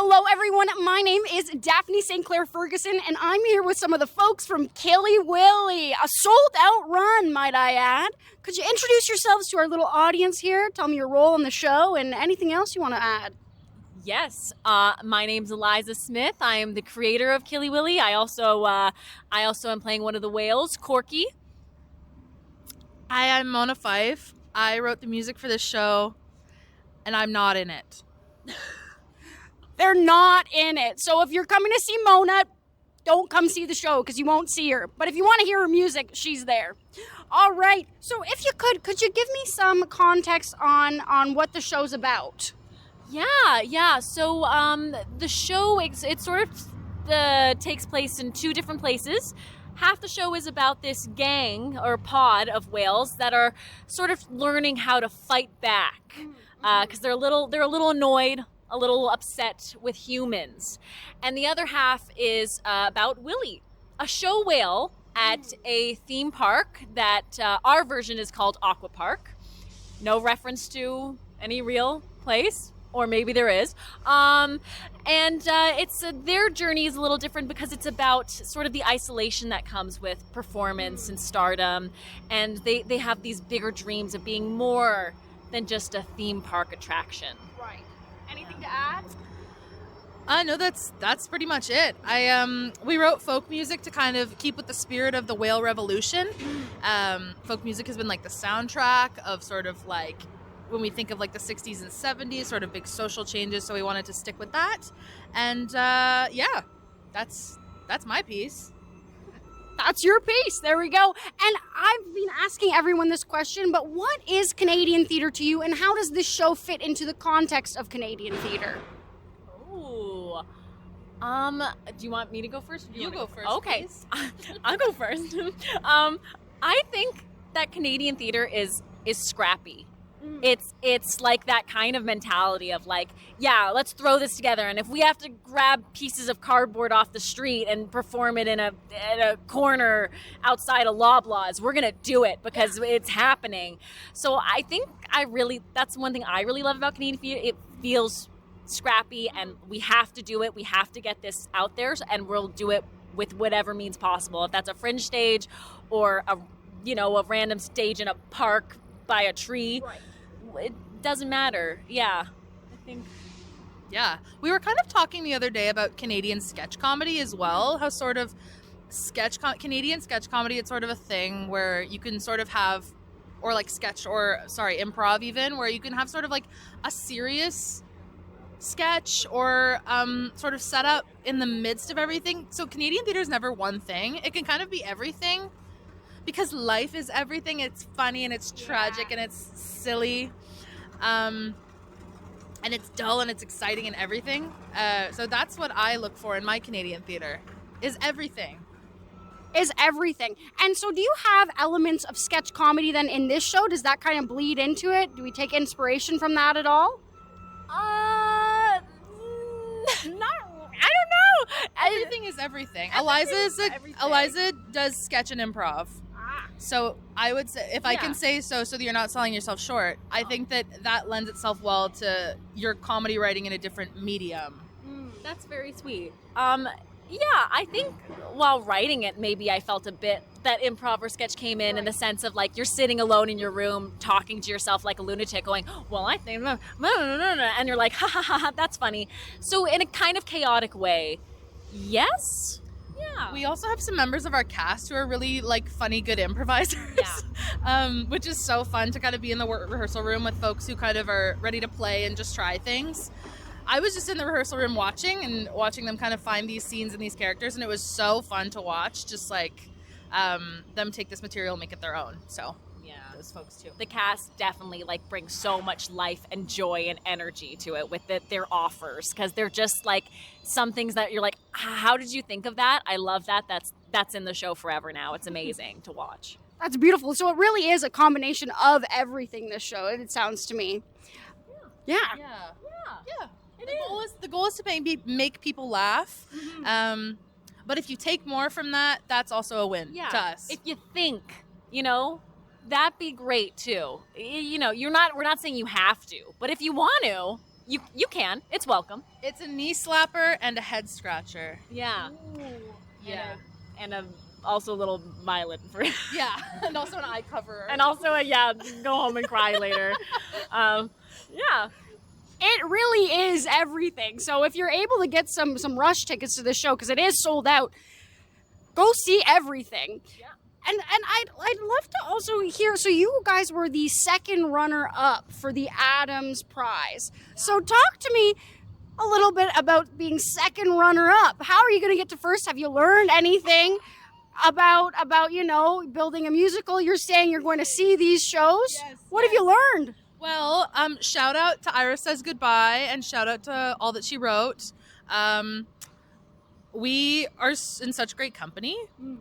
Hello, everyone. My name is Daphne St. Clair Ferguson, and I'm here with some of the folks from Killy, Willy. A sold-out run, might I add. Could you introduce yourselves to our little audience here? Tell me your role on the show and anything else you want to add. Yes, my name's Eliza Smith. I am the creator of Killy Willy. I also am playing one of the whales, Corky. Hi, I'm Mona Fife. I wrote the music for this show, and I'm not in it. They're not in it. So if you're coming to see Mona, don't come see the show because you won't see her. But if you want to hear her music, she's there. All right. So if you could you give me some context on what the show's about? Yeah. So the show, it sort of takes place in two different places. Half the show is about this gang or pod of whales that are sort of learning how to fight back because they're a little annoyed, a little upset with humans. And the other half is about Willy, a show whale at a theme park that our version is called Aqua Park. No reference to any real place. Or maybe there is. It's their journey is a little different because it's about sort of the isolation that comes with performance and stardom. And they have these bigger dreams of being more than just a theme park attraction. Right. Anything to add? No, that's pretty much it. We wrote folk music to kind of keep with the spirit of the whale revolution. Folk music has been like the soundtrack of sort of like when we think of like the 60s and 70s, sort of big social changes, so we wanted to stick with that. And that's my piece. That's your piece. There we go. And I've been asking everyone this question, but what is Canadian theatre to you, and how does this show fit into the context of Canadian theatre? Ooh. Do you want me to go first? You go first. Okay. I'll go first. I think that Canadian theatre is scrappy. It's like that kind of mentality of like, yeah, let's throw this together, and if we have to grab pieces of cardboard off the street and perform it in a corner outside of Loblaws, we're gonna do it because it's happening. So I think that's one thing I really love about Canadian theater. It feels scrappy, and we have to do it. We have to get this out there, and we'll do it with whatever means possible. If that's a fringe stage or a random stage in a park by a tree. Right. It doesn't matter. Yeah. I think. Yeah. We were kind of talking the other day about Canadian sketch comedy as well. How sort of Canadian sketch comedy, it's sort of a thing where you can sort of have, or like improv even, where you can have sort of like a serious sketch or sort of set up in the midst of everything. So Canadian theater is never one thing. It can kind of be everything. Because life is everything. It's funny and it's tragic and it's silly, and it's dull and it's exciting and everything. So that's what I look for in my Canadian theater, is everything. Is everything. And so do you have elements of sketch comedy then in this show? Does that kind of bleed into it? Do we take inspiration from that at all? I don't know. Everything is everything. Eliza does sketch and improv. So I would say, if I can say so that you're not selling yourself short, I think that lends itself well to your comedy writing in a different medium. That's very sweet. I think while writing it, maybe I felt a bit that improv or sketch came in the sense of like you're sitting alone in your room talking to yourself like a lunatic going, well, I think, and you're like, ha ha ha, that's funny. So in a kind of chaotic way, yes. Yeah. We also have some members of our cast who are really like funny, good improvisers. Yeah. Which is so fun to kind of be in the rehearsal room with folks who kind of are ready to play and just try things. I was just in the rehearsal room watching them kind of find these scenes and these characters, and it was so fun to watch, just like them take this material and make it their own. So yeah, those folks too. The cast definitely like brings so much life and joy and energy to it with their offers, because they're just like some things that you're like, how did you think of that? I love that. That's in the show forever now. It's amazing to watch. That's beautiful. So it really is a combination of everything, this show, it sounds to me. Yeah. The goal is to make people laugh. Mm-hmm. But if you take more from that, that's also a win to us. If you think, that'd be great too. We're not saying you have to, but if you want to, You can. It's welcome. It's a knee slapper and a head scratcher. Yeah. Yeah. And a also a little violet for Yeah. And also an eye cover. and also go home and cry later. Yeah. It really is everything. So if you're able to get some rush tickets to this show, because it is sold out, go see everything. Yeah. And I'd love to also hear. So you guys were the second runner up for the Adams Prize. So talk to me a little bit about being second runner up. How are you going to get to first? Have you learned anything about building a musical? You're saying you're going to see these shows. Yes, What have you learned? Well, shout out to Iris Says Goodbye and shout out to all that she wrote. We are in such great company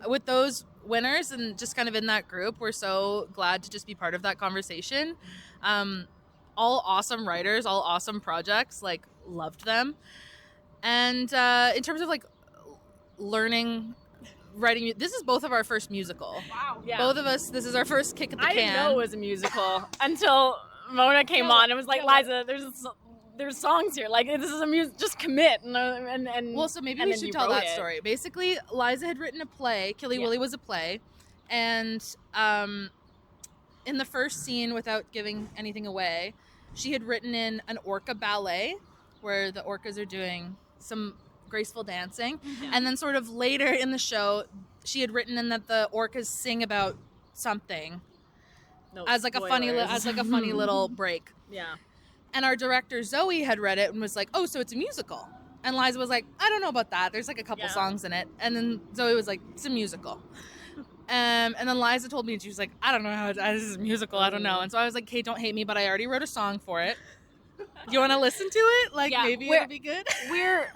with those winners and just kind of in that group. We're so glad to just be part of that conversation. All awesome writers, all awesome projects, like loved them. And in terms of like learning writing, this is both of our first musical. Wow. Yeah. Both of us, this is our first kick at the I can. didn't know it was a musical until Mona came on and was like, Liza, there's songs here. Like, this is a music. Just commit. And Well, so maybe and we then should you tell wrote that it. story. Basically, Liza had written a play. Killy, Willy was a play. And in the first scene, without giving anything away, she had written in an orca ballet where the orcas are doing some graceful dancing. And then sort of later in the show, she had written in that the orcas sing about something No as like a funny little break. Yeah. And our director, Zoe, had read it and was like, oh, so it's a musical. And Liza was like, I don't know about that. There's like a couple songs in it. And then Zoe was like, it's a musical. And then Liza told me, and she was like, I don't know how this is a musical. I don't know. And so I was like, Kate, don't hate me, but I already wrote a song for it. Do you want to listen to it? Like, Yeah, maybe it'll be good? We're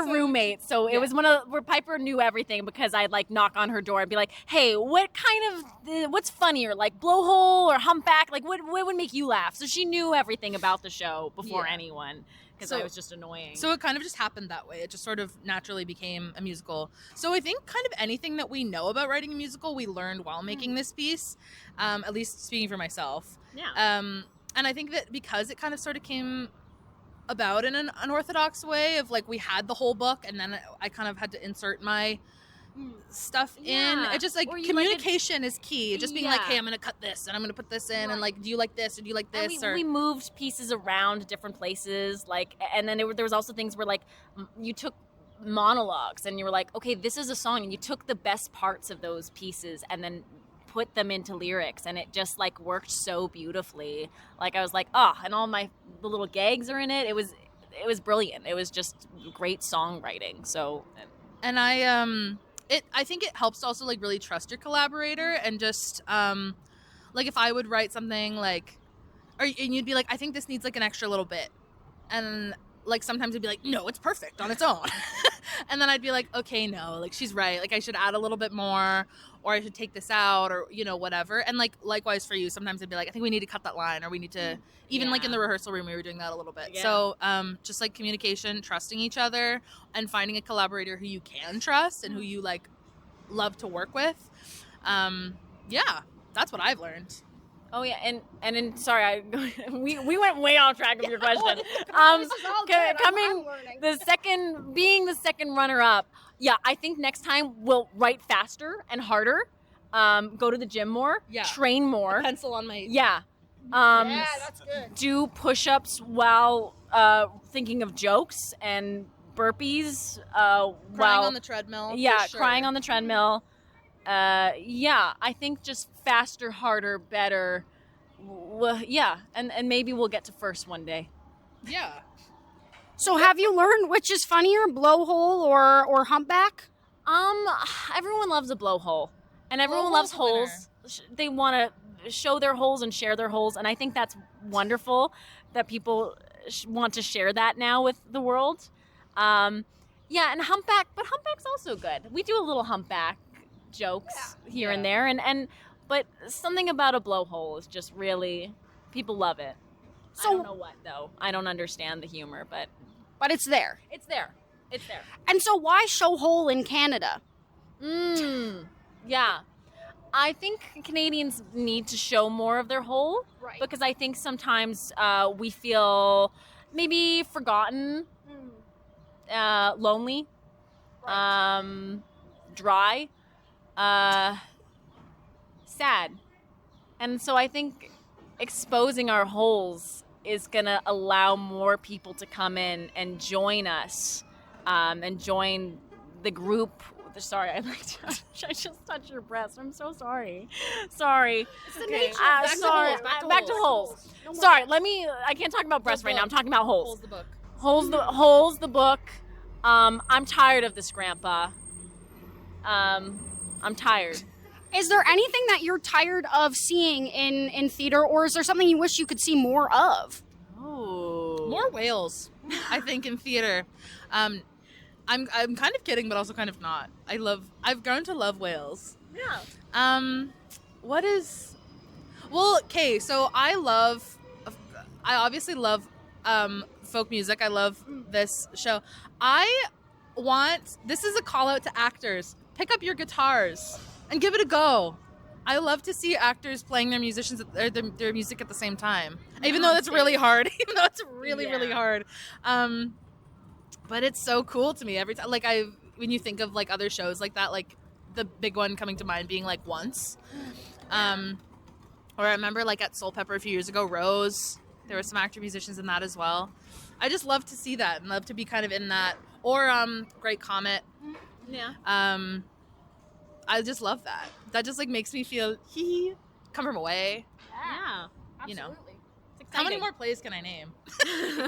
roommates, so it was where Piper knew everything because I'd like knock on her door and be like, hey, what's funnier, like blowhole or humpback? Like what would make you laugh? So she knew everything about the show before anyone because I was just annoying. So it kind of just happened that way. It just sort of naturally became a musical. So I think kind of anything that we know about writing a musical, we learned while making this piece, at least speaking for myself. Yeah. And I think that because it kind of sort of came about in an unorthodox way of like we had the whole book and then I kind of had to insert my stuff in. It just like communication is key. Just being like, hey, I'm going to cut this and I'm going to put this in and like, do you like this or do you like this? And we moved pieces around different places, like, and then there was also things where like you took monologues and you were like, okay, this is a song, and you took the best parts of those pieces and then put them into lyrics, and it just like worked so beautifully. Like I was like, and all the little gags are in it. It was brilliant. It was just great songwriting. So, and I think it helps to also like really trust your collaborator and just like if I would write something like, and you'd be like, I think this needs like an extra little bit, and like sometimes it'd be like, no, it's perfect on its own. And then I'd be like, okay, no, like she's right. Like I should add a little bit more, or I should take this out, or, whatever. And like, likewise for you, sometimes I'd be like, I think we need to cut that line, or we need to, even like in the rehearsal room, we were doing that a little bit. Yeah. So just like communication, trusting each other, and finding a collaborator who you can trust and who you like love to work with. Yeah, that's what I've learned. Oh yeah, and sorry, we went way off track of your question. This is all good. I'm learning. Being the second runner up. Yeah, I think next time we'll write faster and harder. Go to the gym more. Yeah. Train more. Pencil on my Yeah. Yeah, that's good. Do push-ups while thinking of jokes and burpees. crying on the treadmill. Yeah, for sure. crying on the treadmill. Yeah, I think just faster, harder, better. Yeah, and maybe we'll get to first one day. Yeah. So have you learned which is funnier, blowhole or humpback? Everyone loves a blowhole, and everyone Blowhole's loves the winner. holes. They want to show their holes and share their holes, and I think that's wonderful that people want to share that now with the world. Yeah, and humpback, but humpback's also good. We do a little humpback jokes here and there, but something about a blowhole is just really, people love it. So- I don't know what though. I don't understand the humor, but But it's there. it's there. It's there. And so why show hole in Canada? Yeah. I think Canadians need to show more of their hole. Right. Because I think sometimes we feel maybe forgotten, lonely, dry, sad. And so I think exposing our holes is going to allow more people to come in and join us, and join the group. Sorry, I just touched your breast. I'm so sorry. Sorry. It's the nature. Sorry. Back to holes. No more Sorry, breasts. I can't talk about breasts right now. I'm talking about holes. Holes the book. Holes the book. I'm tired of this, Grandpa. I'm tired. Is there anything that you're tired of seeing in theater, or is there something you wish you could see more of? Oh. More whales, I think, in theater. I'm kind of kidding, but also kind of not. I've grown to love whales. Yeah. Okay, so I obviously love folk music. I love this show. This is a call out to actors. Pick up your guitars and give it a go. I love to see actors playing their their music at the same time. Even though that's really hard. Even though it's really, really hard. But it's so cool to me every time. Like when you think of like other shows like that, like the big one coming to mind being like Once. Or I remember like at Soul Pepper a few years ago, Rose. There were some actor musicians in that as well. I just love to see that and love to be kind of in that. Or Great Comet. Yeah. I just love that. That just like makes me feel come from away. Yeah. You know. Absolutely. How many more plays can I name?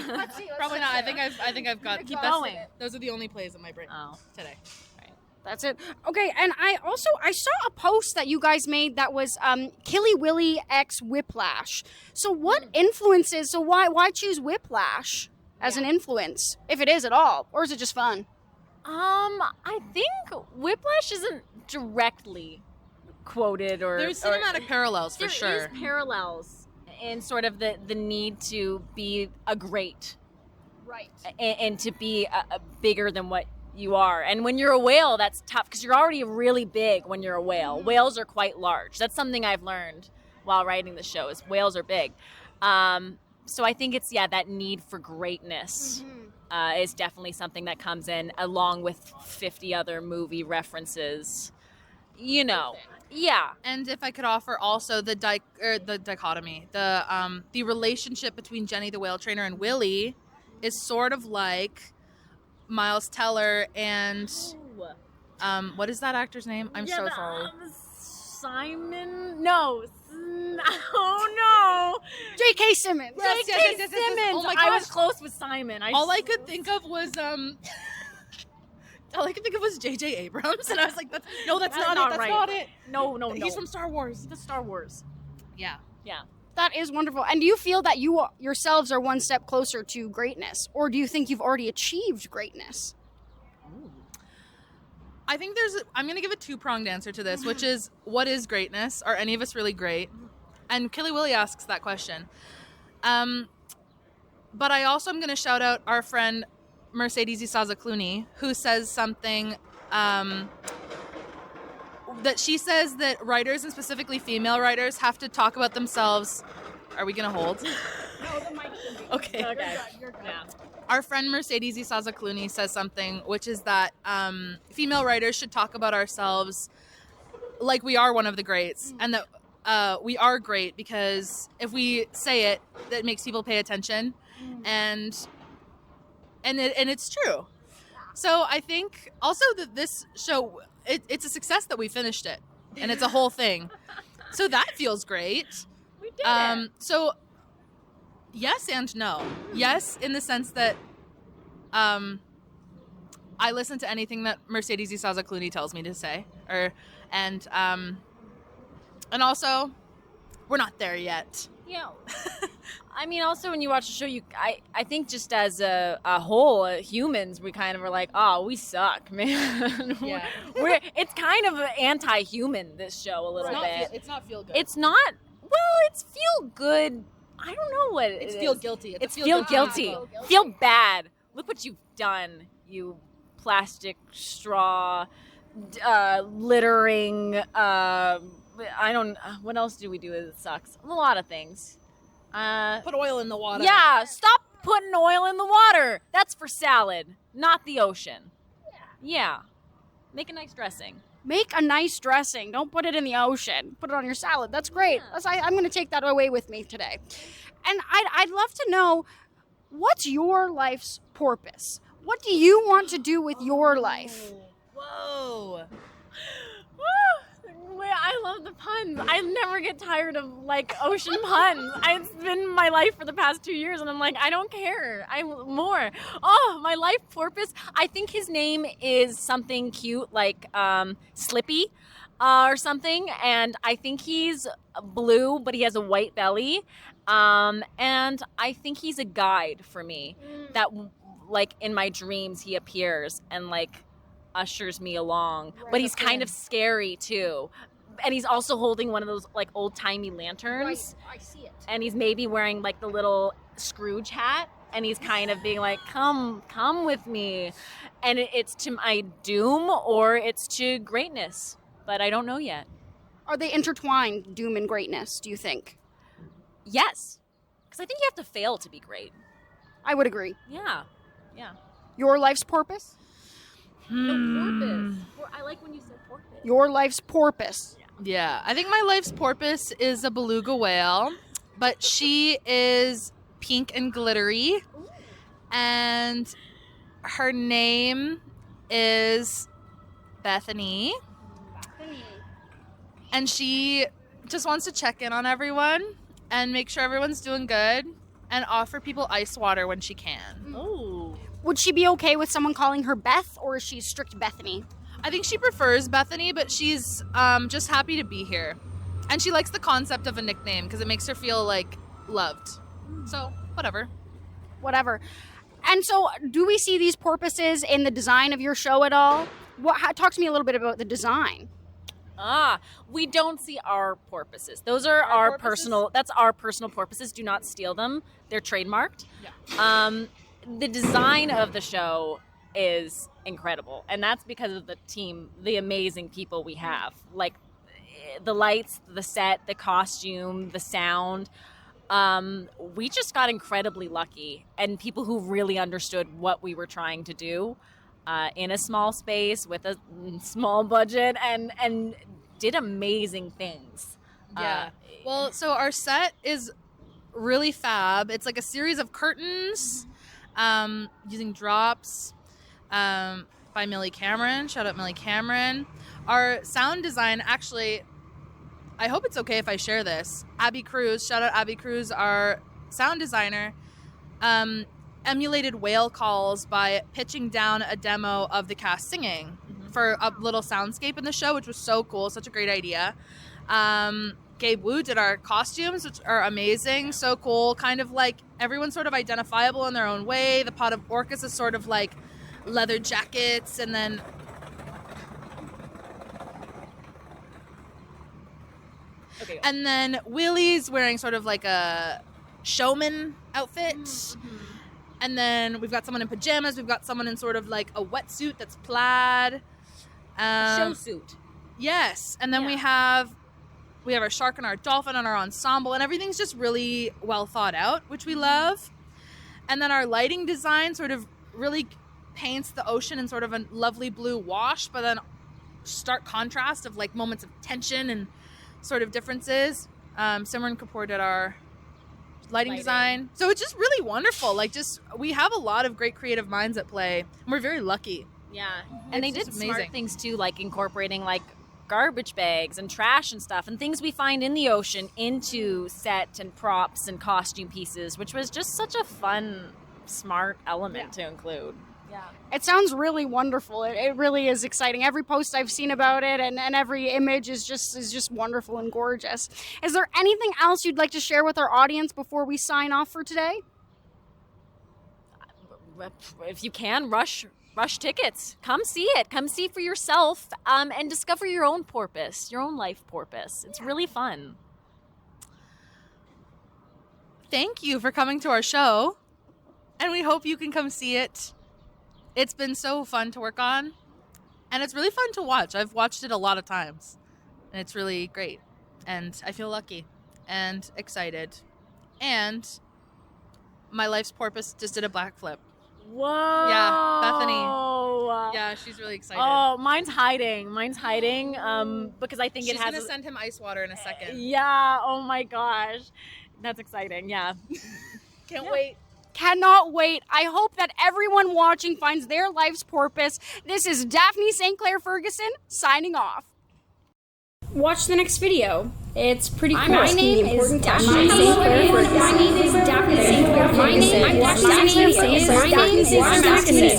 Let's see. Probably not. I think I've got. Keep going. Those are the only plays in my brain today. That's it. Okay, and I saw a post that you guys made that was Killy, Willy x Whiplash. So what influences? So why choose Whiplash as an influence, if it is at all, or is it just fun? I think Whiplash isn't directly quoted or There's cinematic parallels for sure. There is parallels in sort of the need to be a great, Right. and to be a bigger than what you are. And when you're a whale, that's tough because you're already really big when you're a whale. Whales are quite large. That's something I've learned while writing the show is whales are big. So I think it's, that need for greatness is definitely something that comes in along with 50 other movie references. You know. Yeah. And if I could offer also the dichotomy, the relationship between Jenny the whale trainer and Willy is sort of like Miles Teller and what is that actor's name? I'm so sorry. Simon? No. Oh no. J.K. Simmons. J.K. Simmons. Oh my I was gosh. close with Simon. All I could think of was J.J. Abrams, and I was like, "That's not it. That's right. not it." No. He's from Star Wars. The Star Wars. Yeah. Yeah. That is wonderful. And do you feel that you yourselves are one step closer to greatness, or do you think you've already achieved greatness? I think I'm going to give a two-pronged answer to this, which is, what is greatness? Are any of us really great? And Killy Willy asks that question. But I also am going to shout out our friend Mercedes Isaza Clooney, who says something that she says that writers, and specifically female writers, have to talk about themselves. Are we going to hold? No, the mic should be. Okay. You're good. Yeah. Our friend Mercedes Isaza Clooney says something, which is that female writers should talk about ourselves like we are one of the greats, and that we are great because if we say it, that makes people pay attention, and it's true. So I think also that this show, it's a success that we finished it, and it's a whole thing. So that feels great. We did it. So yes and no. Yes, in the sense that I listen to anything that Mercedes Isaza Clooney tells me to say, and also we're not there yet. Yeah. I mean, also when you watch the show, I think just as a whole, humans, we kind of are like, oh, we suck, man. Yeah. It's kind of anti-human, this show, a little bit. It's not feel good. It's not. Well, it's feel good. I don't know what It's it feel is. guilty. It's feel guilty. Feel bad. Look what you've done, you plastic straw, littering. What else do we do that sucks? A lot of things. Put oil in the water. Yeah, stop putting oil in the water. That's for salad, not the ocean. Yeah. Make a nice dressing. Make a nice dressing. Don't put it in the ocean. Put it on your salad. That's great. I'm going to take that away with me today. And I'd love to know, what's your life's purpose? What do you want to do with your life? Whoa. I love the puns. I never get tired of like ocean puns. It's been my life for the past 2 years, and I'm like, I don't care. More. Oh, my life purpose. I think his name is something cute like Slippy or something, and I think he's blue, but he has a white belly. And I think he's a guide for me. That like in my dreams he appears and like ushers me along, but he's kind of scary too, and he's also holding one of those like old-timey lanterns. Right, I see it. And he's maybe wearing like the little Scrooge hat, and he's kind of being like, come with me, and it's to my doom or it's to greatness, but I don't know yet. Are they intertwined, doom and greatness, do you think? Yes, because I think you have to fail to be great. I would agree. Yeah. Your life's purpose? The porpoise. I like when you said porpoise. Your life's porpoise. Yeah, I think my life's porpoise is a beluga whale, but she is pink and glittery, and her name is Bethany. And she just wants to check in on everyone and make sure everyone's doing good and offer people ice water when she can. Oh. Would she be okay with someone calling her Beth, or is she strict Bethany? I think she prefers Bethany, but she's just happy to be here. And she likes the concept of a nickname because it makes her feel like loved. So, whatever. Whatever. And so, do we see these porpoises in the design of your show at all? Talk to me a little bit about the design. We don't see our porpoises. Those are our porpoises? personal, that's our personal porpoises. Do not steal them. They're trademarked. Yeah. The design of the show is incredible, and that's because of the team, the amazing people we have. Like the lights, the set, the costume, the sound. We just got incredibly lucky, and people who really understood what we were trying to do in a small space with a small budget, and did amazing things. Yeah. Well, so our set is really fab. It's like a series of curtains using drops by Millie Cameron. Shout out Millie Cameron. Our sound design, actually, I hope it's okay if I share this. Abby Cruz, shout out Abby Cruz, our sound designer, emulated whale calls by pitching down a demo of the cast singing for a little soundscape in the show, which was so cool. Such a great idea. Gabe Wu did our costumes, which are amazing. So cool. Kind of like everyone's sort of identifiable in their own way. The pot of orcas is sort of like leather jackets, and then Okay. and then Willy's wearing sort of like a showman outfit. And then we've got someone in pajamas. We've got someone in sort of like a wetsuit that's plaid. Show suit. Yes. And then we have our shark and our dolphin and our ensemble, and everything's just really well thought out, which we love. And then our lighting design sort of really paints the ocean in sort of a lovely blue wash, but then stark contrast of like moments of tension and sort of differences. Simran Kapoor did our lighting design. So it's just really wonderful. Like, just, we have a lot of great creative minds at play, and we're very lucky. Yeah. And they It's did just smart amazing. things too, like incorporating like garbage bags and trash and stuff and things we find in the ocean into set and props and costume pieces, which was just such a fun, smart element to include. Yeah. It sounds really wonderful. It really is exciting. Every post I've seen about it and every image is just wonderful and gorgeous. Is there anything else you'd like to share with our audience before we sign off for today? If you can, rush tickets. Come see it. Come see for yourself, and discover your own porpoise, your own life porpoise. It's really fun. Thank you for coming to our show, and we hope you can come see it. It's been so fun to work on, and it's really fun to watch. I've watched it a lot of times, and it's really great, and I feel lucky and excited, and my life's porpoise just did a backflip. Whoa. Yeah, Bethany. Yeah, she's really excited. Oh, mine's hiding. Because I think She's it has. gonna send him ice water in a second. Yeah. Oh my gosh, that's exciting. Yeah. Can't wait. Cannot wait. I hope that everyone watching finds their life's porpoise. This is Daphne St. Clair Ferguson signing off. Watch the next video. It's pretty cool. My name is Daphne St. Clair Ferguson. My name is Daphne St. Clair Ferguson.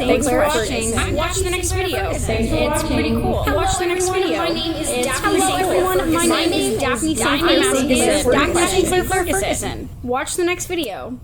Thanks for watching. Watch the next video. It's pretty cool. Watch the next video. My name is Daphne St. Clair Ferguson. My name is Daphne St. Clair Ferguson. Watch the next video.